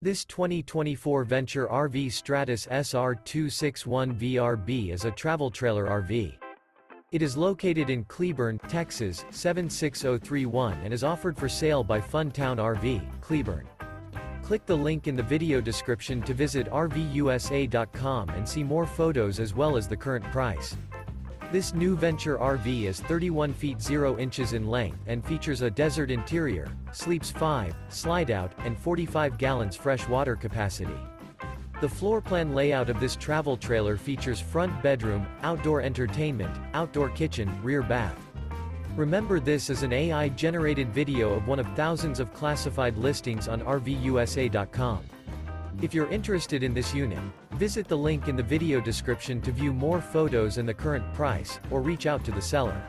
This 2024 Venture RV Stratus SR261VRB is a travel trailer RV. It is located in Cleburne, Texas, 76031 and is offered for sale by Funtown RV, Cleburne. Click the link in the video description to visit RVUSA.com and see more photos as well as the current price. This new Venture RV is 31 feet 0 inches in length and features a desert interior, sleeps 5, slide-out, and 45 gallons fresh water capacity. The floor plan layout of this travel trailer features front bedroom, outdoor entertainment, outdoor kitchen, rear bath. Remember, this is an AI-generated video of one of thousands of classified listings on RVUSA.com. If you're interested in this unit, visit the link in the video description to view more photos and the current price, or reach out to the seller.